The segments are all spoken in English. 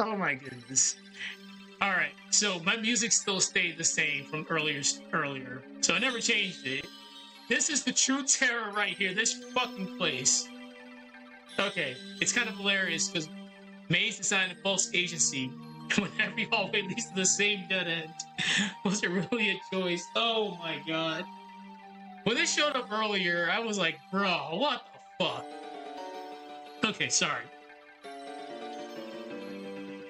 Oh my goodness. All right, so my music still stayed the same from earlier, so I never changed it. This is the true terror right here. This fucking place. Okay, it's kind of hilarious because Maze designed a false agency when every hallway leads to the same dead end. Was it really a choice? Oh my god. When this showed up earlier, I was like, bro, what the fuck? Okay, sorry.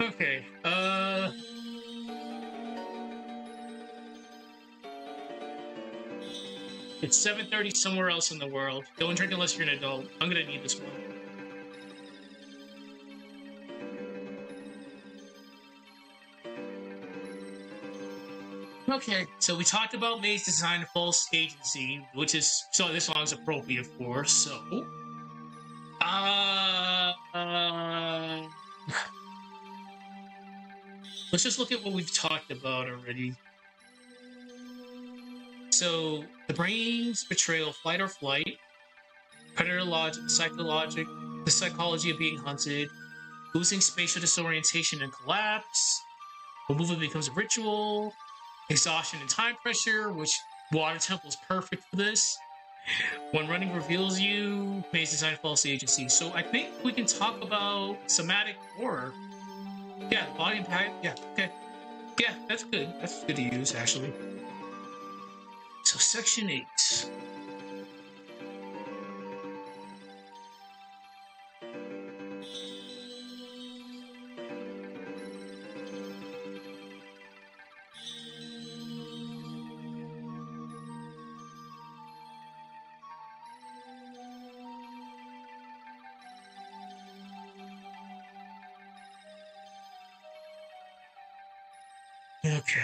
Okay, it's 7:30 somewhere else in the world. Don't drink unless you're an adult. I'm gonna need this one. Okay, so we talked about May's design false agency, which is so this song's appropriate for. So, let's just look at what we've talked about already. So, the brain's betrayal, flight or flight, predator logic, the psychology of being hunted, losing spatial disorientation and collapse, when movement becomes a ritual, exhaustion and time pressure, which Water Temple is perfect for this. When running reveals you, Maze design false agency. So I think we can talk about somatic horror. Yeah, body impact. Yeah, okay. Yeah, that's good. That's good to use, actually. So section 8. Okay.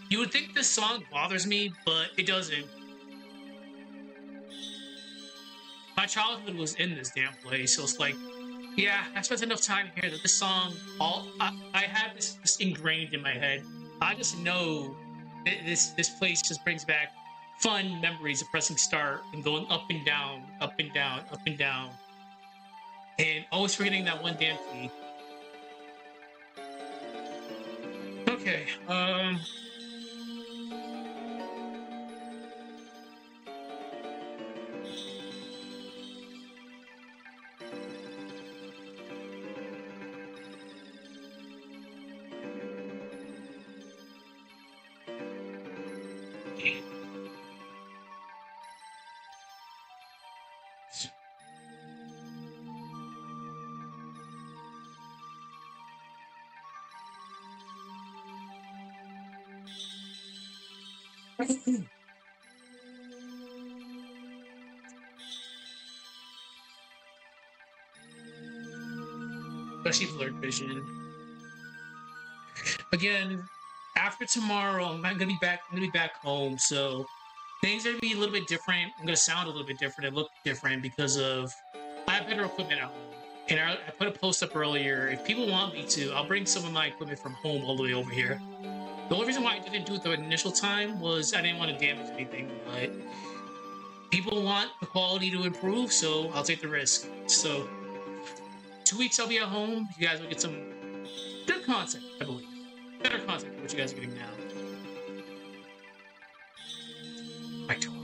You would think this song bothers me, but it doesn't. My childhood was in this damn place, so it's like, yeah, I spent enough time here that this song, I had this ingrained in my head. I just know this place just brings back fun memories of pressing start and going up and down, up and down, up and down, and always forgetting that one damn key. Okay, especially blurred vision. Again, after tomorrow, I'm not gonna be back. I'm gonna be back home, so things are gonna be a little bit different. I'm gonna sound a little bit different and look different because of I have better equipment at home. And I put a post up earlier. If people want me to, I'll bring some of my equipment from home all the way over here. The only reason why I didn't do it the initial time was I didn't want to damage anything, but people want the quality to improve, so I'll take the risk. So 2 weeks I'll be at home. You guys will get some good content, I believe. Better content than what you guys are getting now. My tone.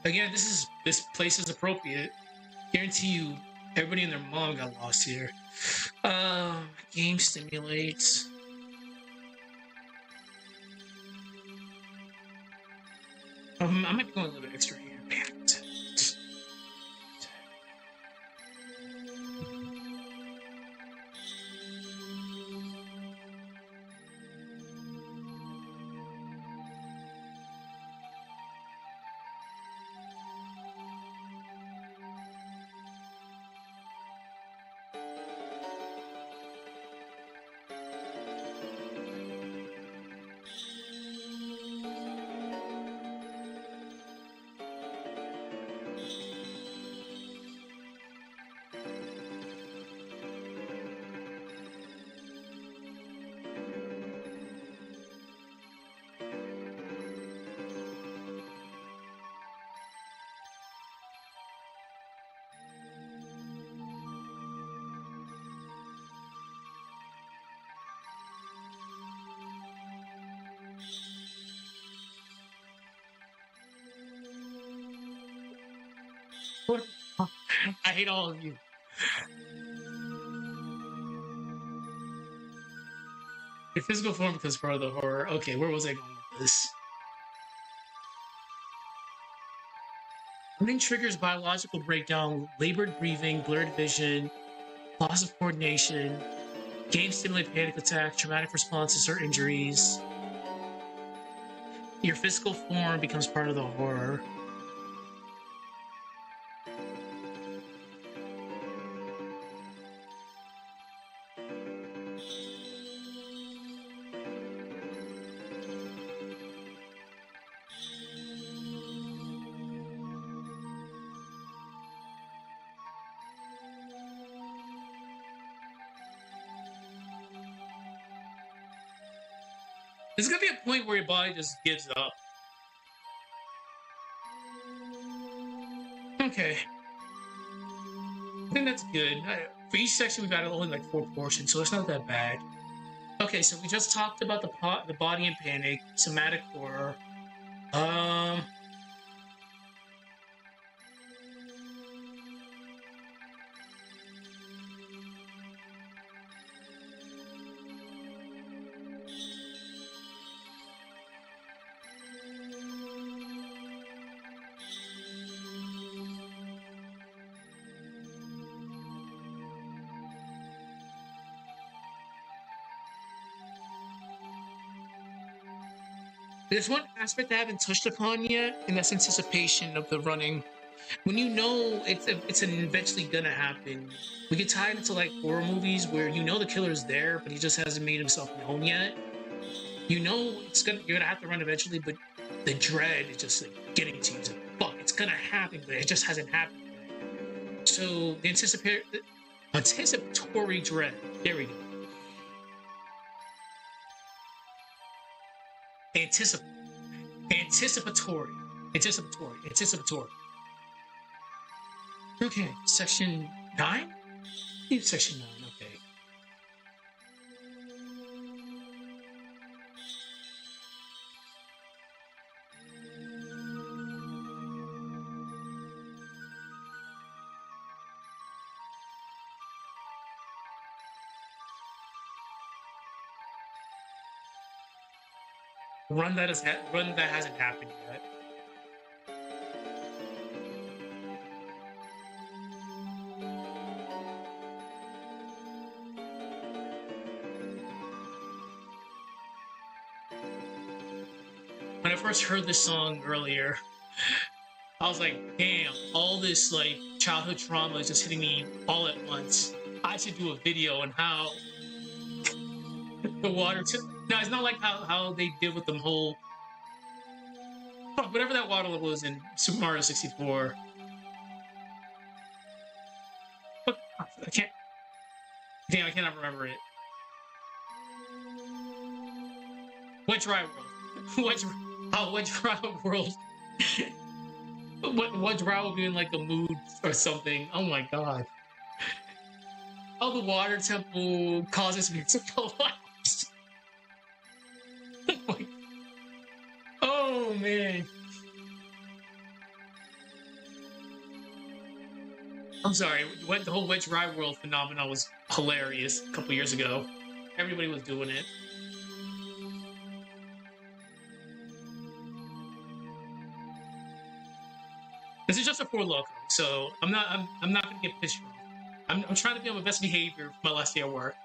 Again, this place is appropriate. Guarantee you, everybody and their mom got lost here. Game stimulates. I might be going a little bit extra here. Damn it. What? I hate all of you. Your physical form becomes part of the horror. Okay, where was I going with this? Running triggers biological breakdown, labored breathing, blurred vision, loss of coordination. Games stimulate panic attacks, traumatic responses, or injuries. Your physical form becomes part of the horror. There's gonna be a point where your body just gives up. Okay. I think that's good. For each section, we've got only like 4 portions, so it's not that bad. Okay, so we just talked about the body in panic, somatic horror. Um, there's one aspect I haven't touched upon yet, and that's anticipation of the running. When you know it's eventually gonna happen, we get tied into like horror movies where you know the killer's there, but he just hasn't made himself known yet. You know you're gonna have to run eventually, but the dread is just like getting to you. It's like, fuck, it's gonna happen, but it just hasn't happened yet. So the anticipatory dread. There we go. Anticipatory. Anticipatory. Okay, section 9? Section 9, okay. Run that hasn't happened yet. When I first heard this song earlier, I was like, damn, all this like childhood trauma is just hitting me all at once. I should do a video on how the water no, it's not like how they did with the whole whatever that water level is in Super Mario 64. I can't. Damn, I cannot remember it. What dry world? What dry world? what dry will be in like a mood or something? Oh my god! Oh, the water temple causes me to collapse. Oh man! I'm sorry. The whole wet dry world phenomenon was hilarious a couple years ago. Everybody was doing it. This is just a poor loco, so I'm not gonna get pissed off. I'm trying to be on my best behavior for my last day at work.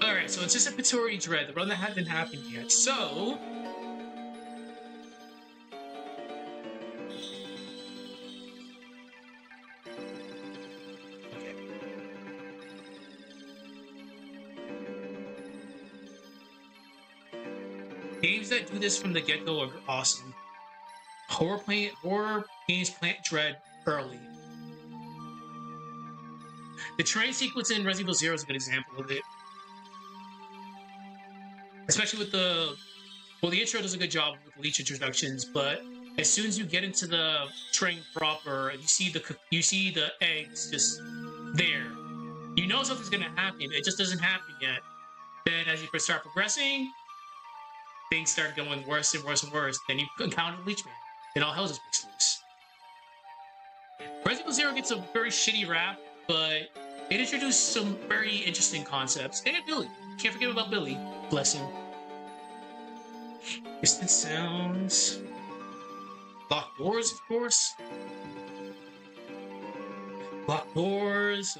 All right, so anticipatory dread, the run that hasn't happened yet. So. Games that do this from the get-go are awesome. Horror games plant dread early. The train sequence in Resident Evil 0 is a good example of it. Especially with the intro does a good job with leech introductions, but as soon as you get into the train proper, you see the eggs just there. You know something's gonna happen, it just doesn't happen yet. Then as you start progressing, things start going worse and worse and worse. Then you encounter the Leech Man, and all hell just breaks loose. Resident Evil Zero gets a very shitty rap, but it introduced some very interesting concepts. And Billy, can't forget about Billy. Bless him. Distant sounds. Locked doors, of course. Locked doors.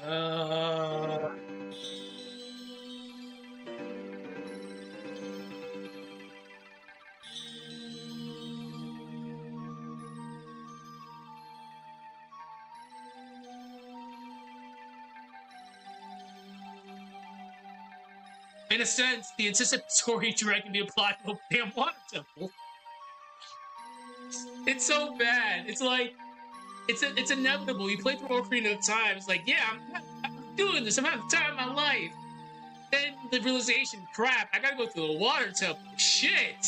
In a sense, the anticipatory dread can be applied to a damn water temple. It's so bad. It's like it's inevitable. You play through Ocarina of Time. It's like, yeah, I'm doing this. I'm having the time of my life. Then the realization, crap, I gotta go through the water temple. Shit.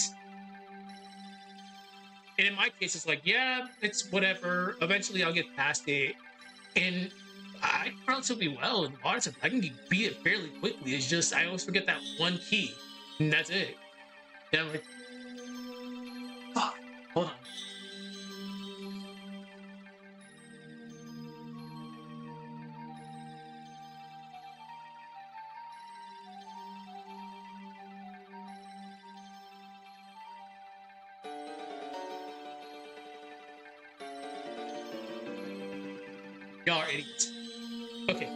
And in my case, it's like, yeah, it's whatever. Eventually, I'll get past it, and I do relatively well in water temple. I can beat it fairly quickly. It's just I always forget that one key, and that's it. And I'm like, fuck, hold on. Y'all are idiots. Okay.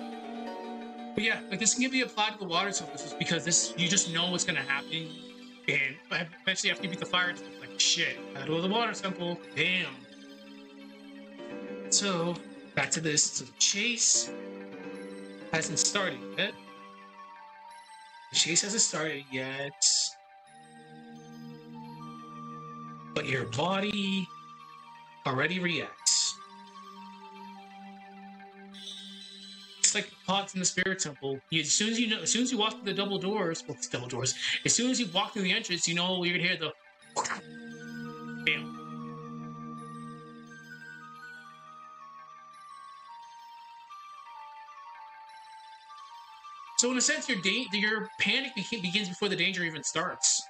But yeah, like this can be applied to the water temples because this you just know what's gonna happen. And eventually after you beat the fire, it's like shit, gotta go to the water temple. Damn. So back to this. So the chase hasn't started yet. The chase hasn't started yet. But your body already reacts. It's like pots in the spirit temple. As soon as you walk through the double doors, as soon as you walk through the entrance, you know you're gonna hear the bam. So in a sense, your panic begins before the danger even starts.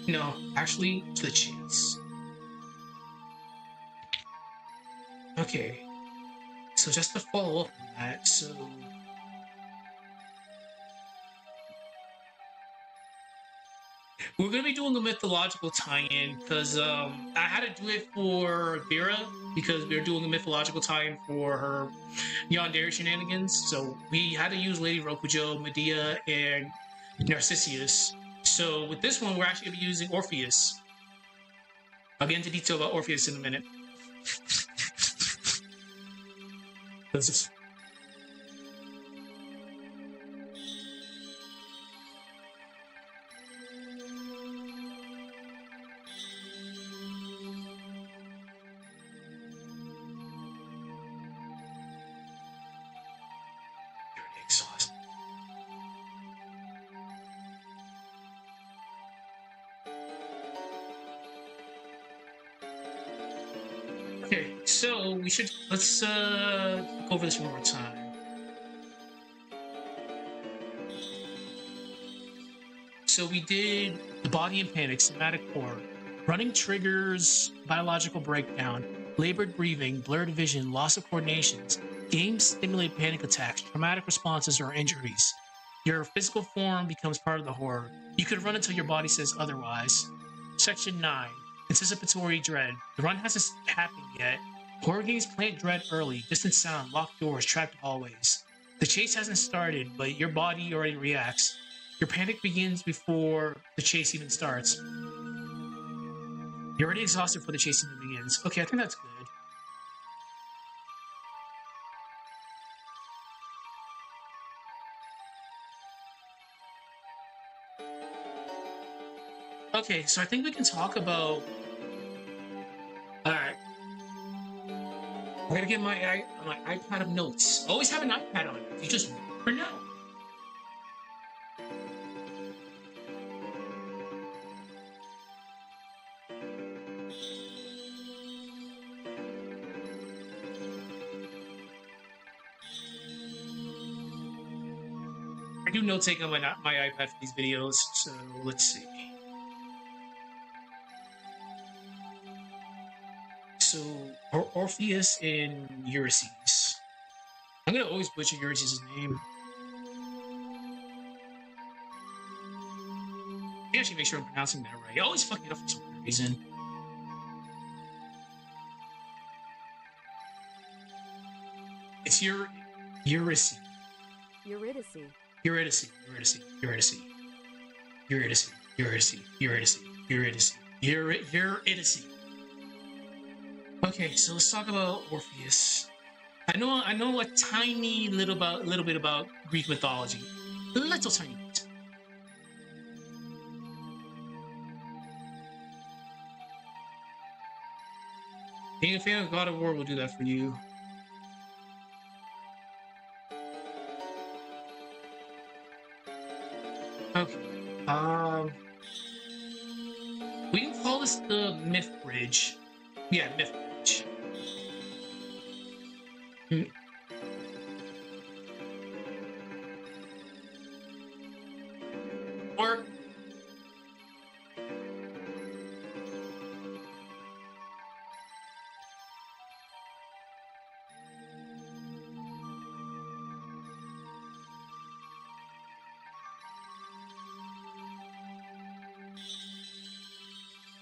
No, actually, to the chase. Okay, so just to follow up on that, so we're gonna be doing a mythological tie-in because I had to do it for Vera because we were doing a mythological tie-in for her Yandere shenanigans. So we had to use Lady Rokujo, Medea, and Narcissus. So with this one, we're actually going to be using Orpheus. I'll get into detail about Orpheus in a minute. This is... Okay, so let's go over this one more time. So we did the body and panic, somatic core, running triggers, biological breakdown, labored breathing, blurred vision, loss of coordinations. Games stimulate panic attacks, traumatic responses, or injuries. Your physical form becomes part of the horror. You could run until your body says otherwise. Section 9. Anticipatory dread. The run hasn't happened yet. Horror games plant dread early. Distant sound, locked doors, trapped hallways. The chase hasn't started, but your body already reacts. Your panic begins before the chase even starts. You're already exhausted before the chase even begins. Okay, I think that's good. Okay, so I think we can talk about... Alright. I gotta get my iPad of notes. Always have an iPad on. You just never know. I do note taking on my iPad for these videos, so let's see. So Orpheus and Ulysses. I'm gonna always butcher Ulysses' name. I actually make sure I'm pronouncing that right. I always fuck it up for some reason. It's Eurydice. Eurydice. Eurydice. Eurydice. Eurydice. Eurydice. Eurydice. Eurydice. Eurydice. Eurydice. Okay, so let's talk about Orpheus. I know a tiny little bit about Greek mythology. Little tiny bit. Being a fan of God of War will do that for you. Okay. We can call this the Myth Bridge. Yeah, Myth Bridge. Or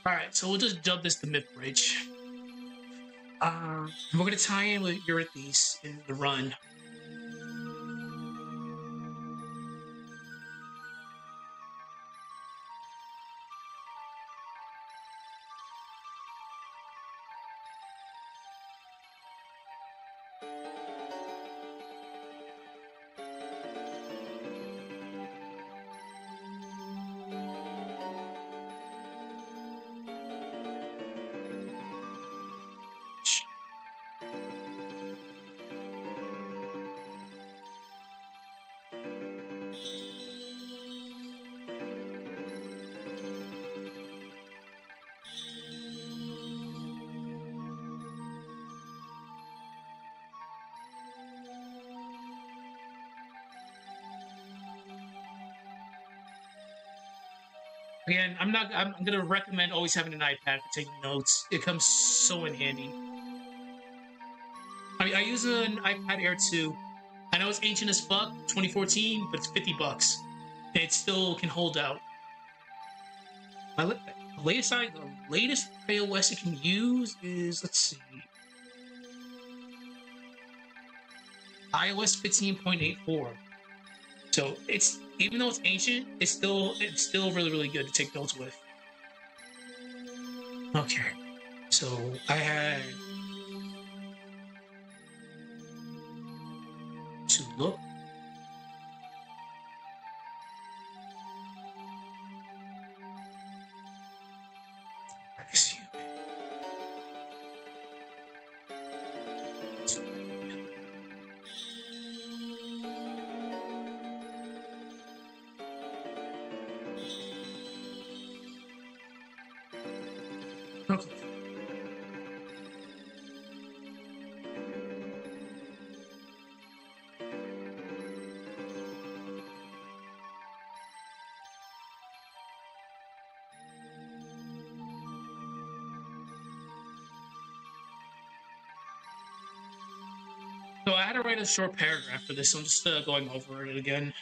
all right, so we'll just dub this the Myth Bridge. We're gonna tie in with Eurydice in the run. Again, I'm gonna recommend always having an iPad for taking notes. It comes so in handy. I use an iPad Air 2. I know it's ancient as fuck, 2014, but it's $50. It still can hold out. The latest iOS it can use is, let's see, iOS 15.84. So it's, even though it's ancient, it's still really good to take notes with. Okay, so I had to look. Okay. So I had to write a short paragraph for this, so I'm just going over it again.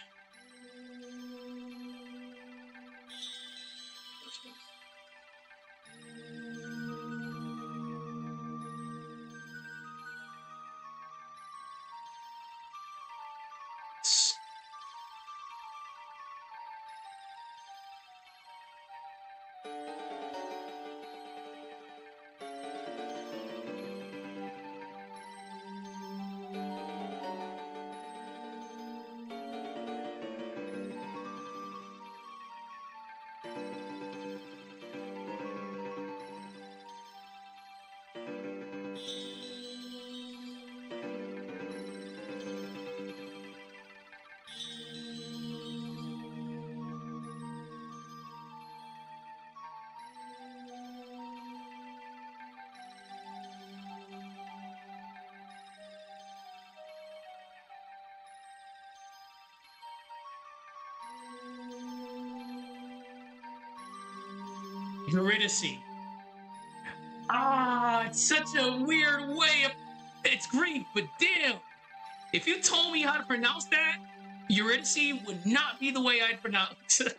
Eurydice. Ah, it's such a weird way of. It's Greek, but damn. If you told me how to pronounce that, Eurydice would not be the way I'd pronounce it.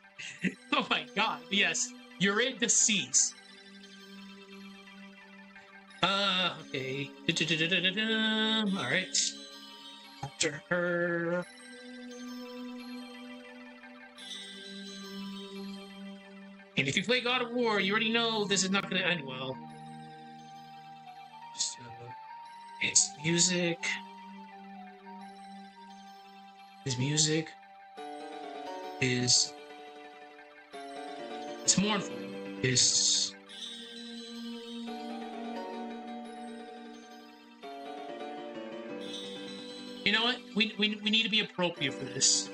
Oh my god. Yes. Eurydice. Okay. Alright. After her. And if you play God of War, you already know this is not going to end well. So, it's music. His music is. It's mournful. It's. You know what? We need to be appropriate for this.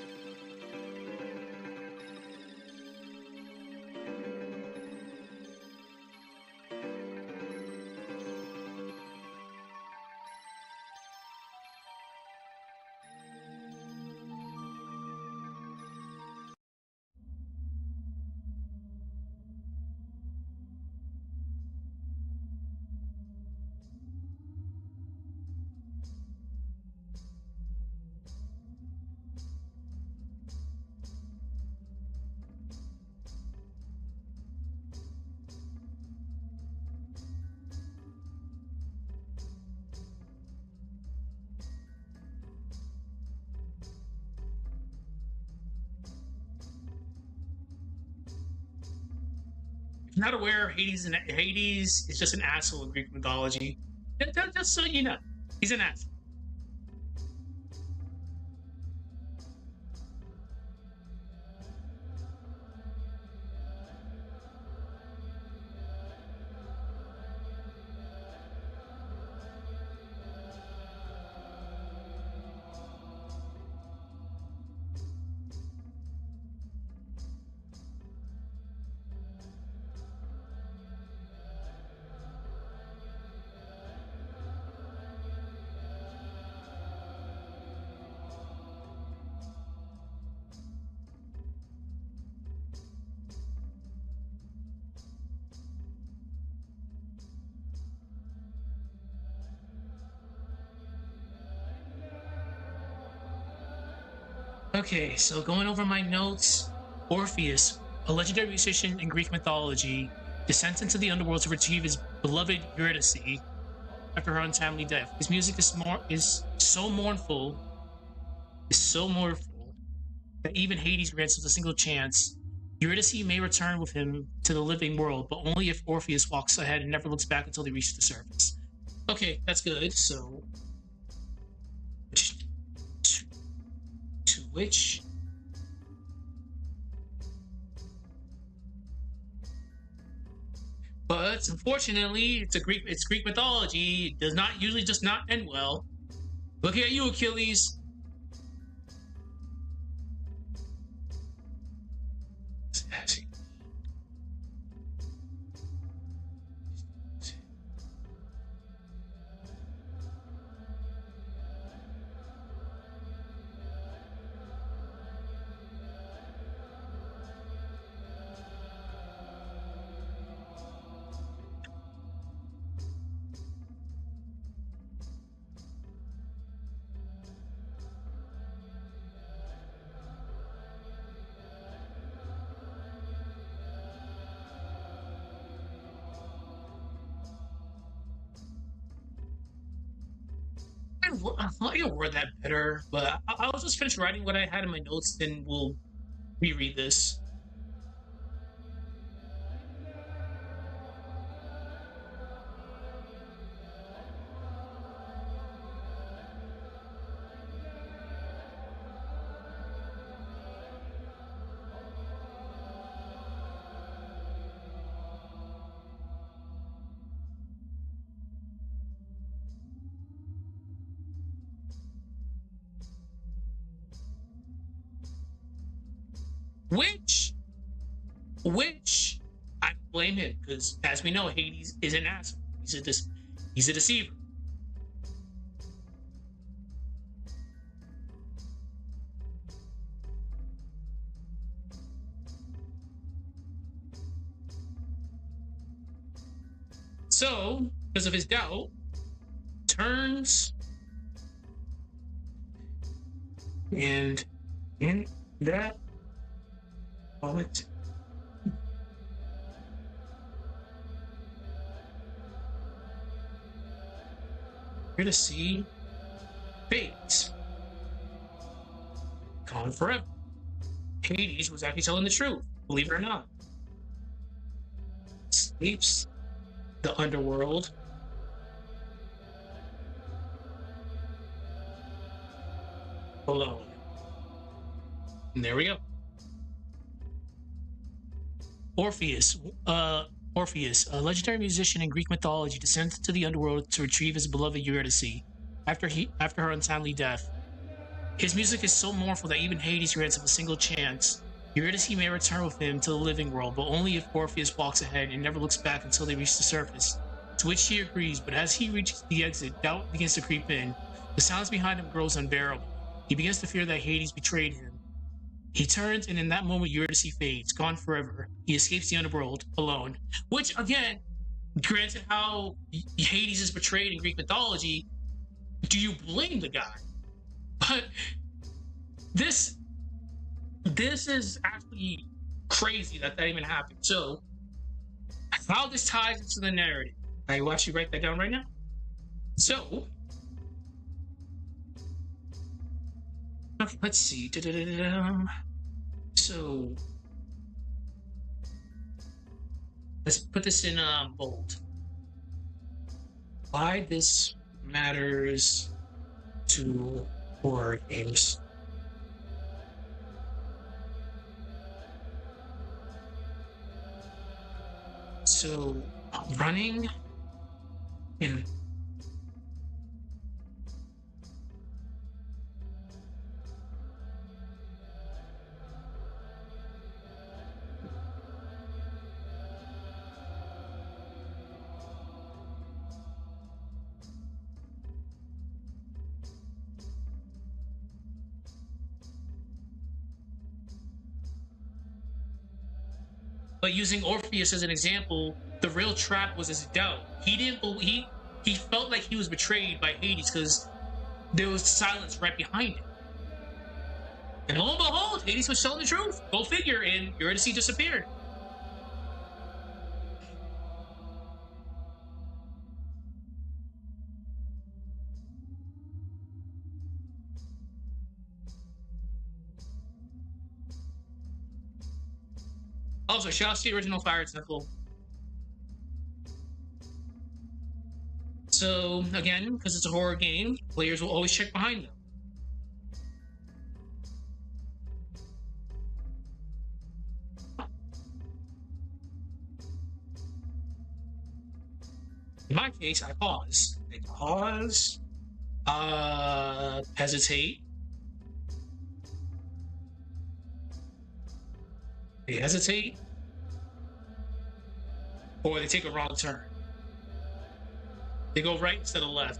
Not aware, Hades is just an asshole in Greek mythology. Just so you know, he's an asshole. Okay, so going over my notes, Orpheus, a legendary musician in Greek mythology, descends into the underworld to retrieve his beloved Eurydice after her untimely death. His music is so mournful that even Hades grants us a single chance. Eurydice may return with him to the living world, but only if Orpheus walks ahead and never looks back until they reach the surface. Okay, that's good. So, to which but unfortunately, it's Greek mythology. It does not usually just not end well. Looking at you, Achilles. I can word that better, but I'll just finish writing what I had in my notes, then we'll reread this. Which I blame him because, as we know, Hades is an asshole. He's a deceiver. So, because of his doubt, turns and in that moment, you're to see fades, gone forever. Hades was actually telling the truth, believe it or not. Escapes the underworld alone. And there we go. Orpheus. Orpheus, a legendary musician in Greek mythology, descends to the underworld to retrieve his beloved Eurydice after her untimely death. His music is so mournful that even Hades grants him a single chance. Eurydice may return with him to the living world, but only if Orpheus walks ahead and never looks back until they reach the surface. To which he agrees, but as he reaches the exit, doubt begins to creep in. The silence behind him grows unbearable. He begins to fear that Hades betrayed him. He turns, and in that moment, Eurydice fades, gone forever. He escapes the underworld alone. Which, again, granted how Hades is portrayed in Greek mythology, do you blame the guy? But this is actually crazy that even happened. So, how this ties into the narrative, I will actually write that down right now. So, okay, let's see. So, let's put this in bold. Why this matters to horror games. So, running in but using Orpheus as an example, the real trap was his doubt. He didn't believe, he felt like he was betrayed by Hades because there was silence right behind him. And lo and behold, Hades was telling the truth. Go figure, and Eurydice disappeared. Also, shout out to the original Fire Temple. So, again, because it's a horror game, players will always check behind them. In my case, I pause. I pause, hesitate. They hesitate, or they take a wrong turn. They go right instead of left.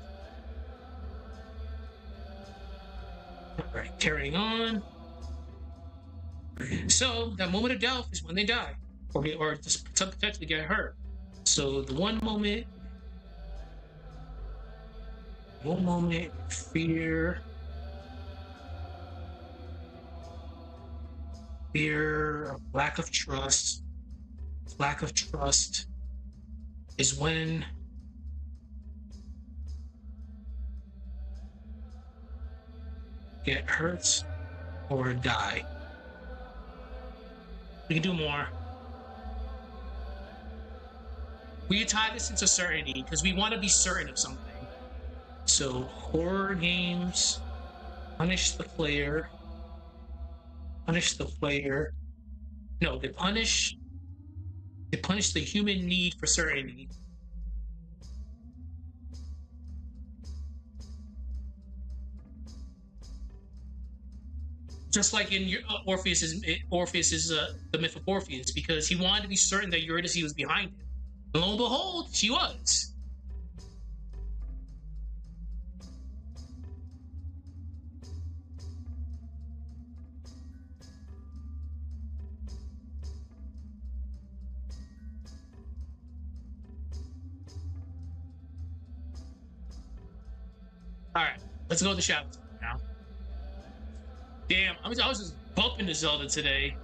All right, carrying on. So that moment of doubt is when they die, or just potentially get hurt. So the one moment, fear, lack of trust is when get hurt or die. We can do more. We can tie this into certainty because we want to be certain of something. So horror games punish the player. No, they punish the human need for certainty. Just like in Orpheus is the myth of Orpheus, because he wanted to be certain that Eurydice was behind him. And lo and behold, she was. All right, let's go to the shadows now. Damn, I was just bumping to Zelda today.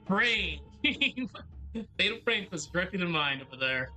Brain. Fatal brain was directly to mind over there.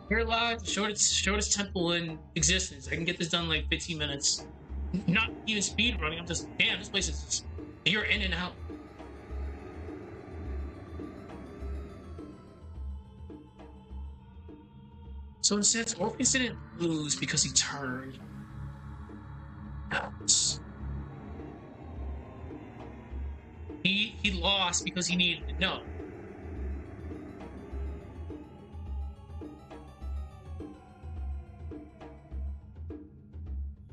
Here live, shortest temple in existence. I can get this done in like 15 minutes. Not even speed running. I'm just damn. This place is just you're in and out. So in a sense, Orpheus didn't lose because he turned. He lost because he needed to know.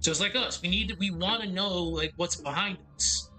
Just like us, we want to know like what's behind us.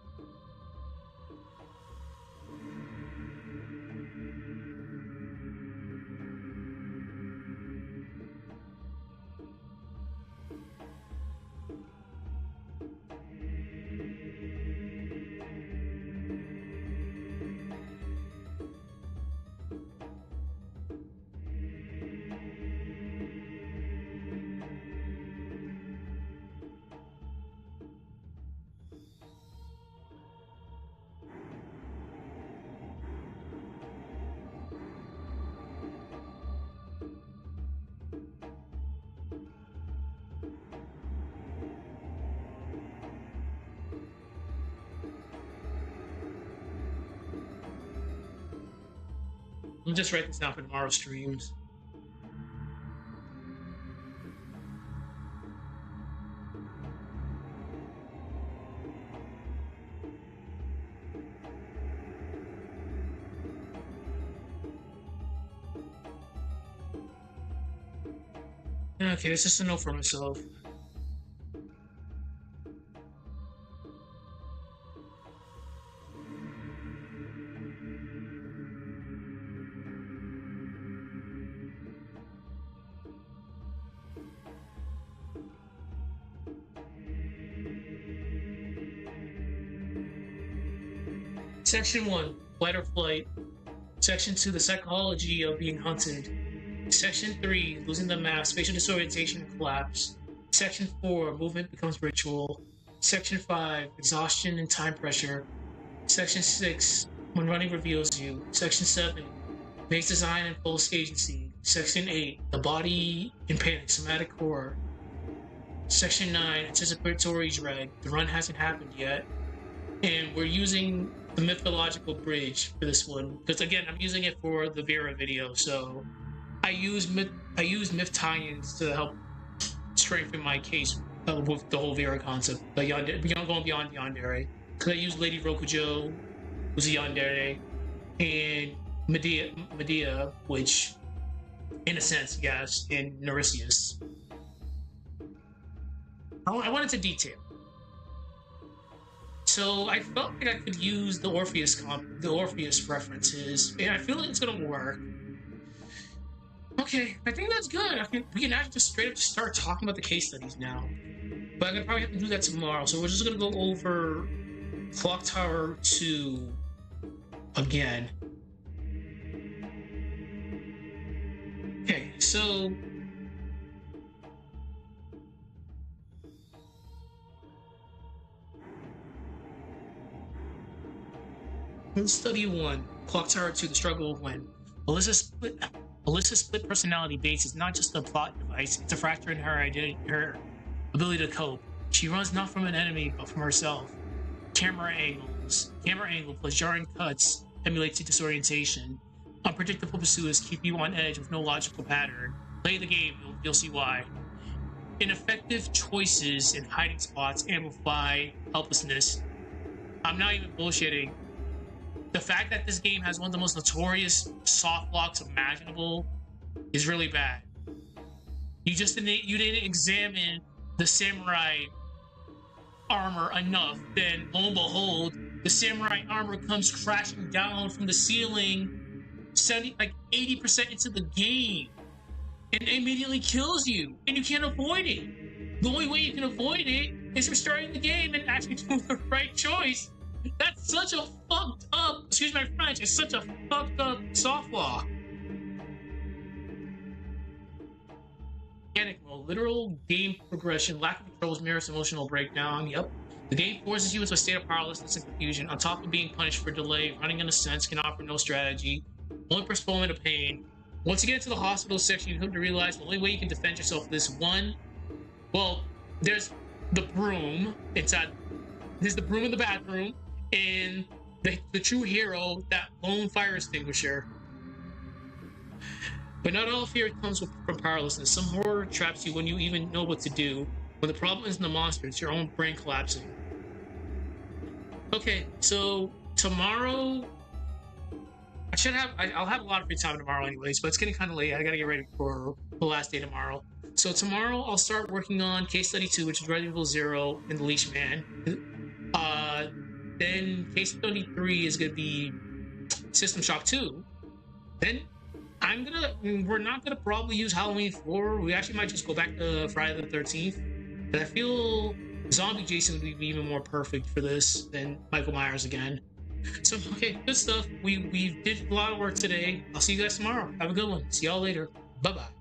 I'm just write this down for tomorrow's streams. Okay, it's just a note for myself. Section 1, Flight or Flight. Section 2, the psychology of being hunted. Section 3, losing the map, spatial disorientation and collapse. Section 4, movement becomes ritual. Section 5, exhaustion and time pressure. Section 6, when running reveals you. Section 7, base design and false agency. Section 8, the body in panic, somatic horror. Section 9, anticipatory dread. The run hasn't happened yet. And we're using the mythological bridge for this one. Because again, I'm using it for the Vera video. So I use myth tie-ins to help strengthen my case with the whole Vera concept. Beyond going beyond yandere. Because I use Lady Rokujo, who's a yandere, and Medea, which in a sense, yes, and Naricius. I went into detail. So I felt like I could use the Orpheus references, and I feel like it's gonna work. Okay, I think that's good. We can actually just straight up start talking about the case studies now. But I'm gonna probably have to do that tomorrow. So we're just gonna go over Clock Tower 2 again. Okay, so Study 1, Clock Tower 2, The Struggle of When. Alyssa's split personality base is not just a plot device, it's a fracture in her identity, her ability to cope. She runs not from an enemy, but from herself. Camera angle plus jarring cuts emulates disorientation. Unpredictable pursuits keep you on edge with no logical pattern. Play the game, you'll see why. Ineffective choices and hiding spots amplify helplessness. I'm not even bullshitting. The fact that this game has one of the most notorious soft locks imaginable is really bad. You didn't examine the samurai armor enough, then lo and behold, the samurai armor comes crashing down from the ceiling 80% into the game and immediately kills you, and you can't avoid it. The only way you can avoid it is restarting the game and actually doing the right choice. That's such a fucked up, excuse my French, it's such a fucked up soft lock. Mechanic mode, literal game progression, lack of controls mirrors emotional breakdown. Yep. The game forces you into a state of powerlessness and confusion. On top of being punished for delay, running in a sense can offer no strategy. Only postponement of pain. Once you get into the hospital section, you come to realize the only way you can defend yourself is there's the broom inside. There's the broom in the bathroom, and the true hero, that lone fire extinguisher. But not all fear comes from powerlessness. Some horror traps you when you even know what to do. When the problem isn't the monster, it's your own brain collapsing. Okay, so tomorrow I'll have a lot of free time tomorrow anyways, but it's getting kind of late. I gotta get ready for the last day tomorrow. So tomorrow I'll start working on Case Study 2, which is Resident Evil 0 and the Leash Man. Then Case Study 3 is gonna be System Shock 2. Then we're not gonna probably use Halloween 4. We actually might just go back to Friday the 13th. And I feel Zombie Jason would be even more perfect for this than Michael Myers again. So, okay, good stuff. We did a lot of work today. I'll see you guys tomorrow. Have a good one. See y'all later. Bye-bye.